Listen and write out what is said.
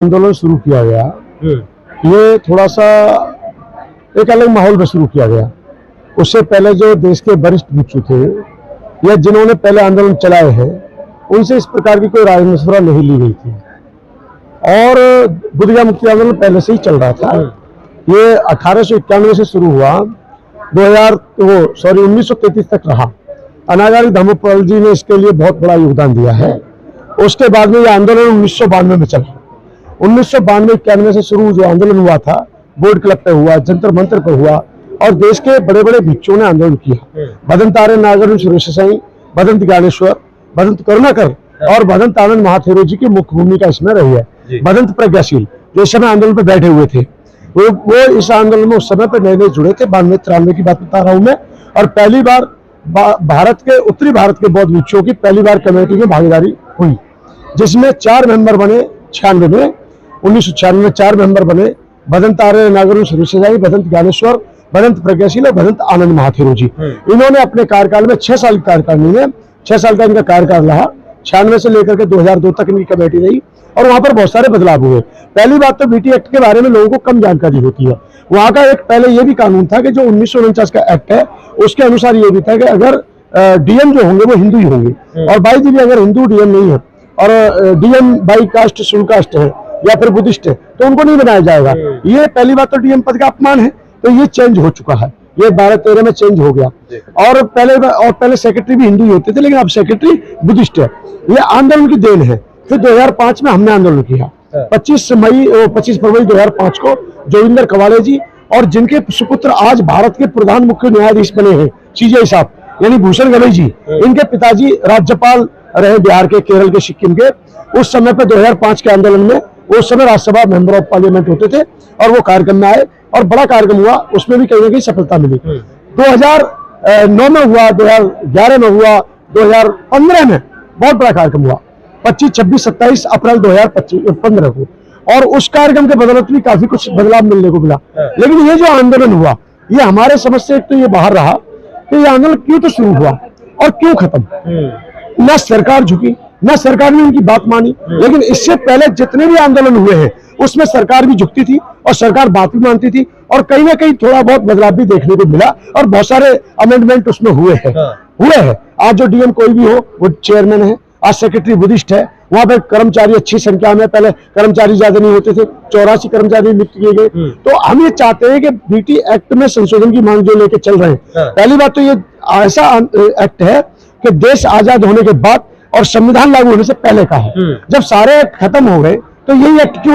आंदोलन शुरू किया गया, ये थोड़ा सा एक अलग माहौल में शुरू किया गया। उससे पहले जो देश के वरिष्ठ भिक्षु थे या जिन्होंने पहले आंदोलन चलाए हैं, उनसे इस प्रकार की कोई राय मशवरा नहीं ली गई थी और बुद्धगया मुक्ति आंदोलन पहले से ही चल रहा था। ये 1891 से शुरू हुआ, 1933 तक रहा। अनागारी धर्मपाल जी ने इसके लिए बहुत बड़ा योगदान दिया है। उसके बाद में यह आंदोलन 1992 में चला। 1992-91 से शुरू जो आंदोलन हुआ था, बोर्ड क्लब पे हुआ, जंतर मंतर पे हुआ और देश के बड़े बड़े भिक्षुओं ने आंदोलन किया। भदंत आर्य नागर सुरेश साई, भदंत ज्ञानेश्वर, भदंत करुणाकर और भदंत आनंद महाथेरो जी की मुख्य भूमिका इसमें रही है। भदंत प्रज्ञाशील जो इस समय आंदोलन पे बैठे हुए थे, वो इस आंदोलन में उस समय पे नए नए जुड़े थे। 92-93 की बात बता रहा हूं मैं। और पहली बार भारत के उत्तरी भारत के बौद्ध भिक्षुओं की पहली बार कमेटी में भागीदारी हुई, जिसमें 4 मेंबर बने। 1996 में 4 मेंबर बने। भदंत आर्य नागर सुरेश, भदंत ज्ञानेश्वर, भदंत प्रज्ञाशील और भदंत आनंद महाथेरो जी। इन्होंने अपने कार्यकाल में 6 साल कार्यकाल में 6 साल का इनका कार्यकाल रहा। 96 से लेकर के 2002 तक इनकी कमेटी रही और वहां पर बहुत सारे बदलाव हुए। पहली बात तो बीटी एक्ट के बारे में लोगों को कम जानकारी होती है। वहां का एक पहले ये भी कानून था कि जो 1949 का एक्ट है, उसके अनुसार ये भी था कि अगर डीएम जो होंगे वो हिंदू ही होंगे और बाई जी भी अगर हिंदू डीएम नहीं है और डीएम बाई कास्ट शुल्क कास्ट है या फिर बुद्धिस्ट है तो उनको नहीं बनाया जाएगा। ये पहली बात तो डीएम पद का अपमान है, तो ये चेंज हो चुका है। ये 12-13 में चेंज हो गया। और पहले सेक्रेटरी भी हिंदू ही होते थे, लेकिन अब सेक्रेटरी बुद्धिस्ट है। ये आंदोलन की देन है। फिर 2005 में हमने आंदोलन किया। 25 फरवरी 2005 को जोगिंदर कवाले जी और जिनके सुपुत्र आज भारत के प्रधान मुख्य न्यायाधीश बने हैं, सीजेआई साहब यानी भूषण गवई जी, इनके पिताजी राज्यपाल रहे बिहार के, केरल के, सिक्किम के। उस समय पे 2005 के आंदोलन में उस समय राज्यसभा मेंबर ऑफ पार्लियामेंट होते थे और वो कार्यक्रम में आए और बड़ा कार्यक्रम हुआ। उसमें भी कहीं ना कहीं सफलता मिली। 2009 में हुआ, 2011 में हुआ, 2015 में बहुत बड़ा कार्यक्रम हुआ, 25, 26, 27 अप्रैल 2015 को। और उस कार्यक्रम के बदौलत भी काफी कुछ बदलाव मिलने को मिला। लेकिन ये जो आंदोलन हुआ, ये हमारे समझ से एक तो ये बाहर रहा कि ये आंदोलन क्यों तो शुरू हुआ और क्यों खत्म। न सरकार झुकी, न सरकार ने उनकी बात मानी। लेकिन इससे पहले जितने भी आंदोलन हुए हैं उसमें सरकार भी झुकती थी और सरकार बात भी मानती थी और कहीं ना कहीं थोड़ा बहुत बदलाव भी देखने को मिला और बहुत सारे अमेंडमेंट उसमें हुए हैं। आज जो डीएम कोई भी हो वो चेयरमैन है, आज सेक्रेटरी बुद्धिस्ट है। वहां पर कर्मचारी अच्छी संख्या में, पहले कर्मचारी ज्यादा नहीं होते थे, 84 कर्मचारी नियुक्त किए गए। तो हम ये चाहते हैं कि बीटी एक्ट में संशोधन की मांग जो लेके चल रहे हैं, पहली बात तो ये ऐसा एक्ट है कि देश आजाद होने के बाद और संविधान लागू होने से पहले का है। जब सारे खत्म हो गए तो यही एक्ट क्यों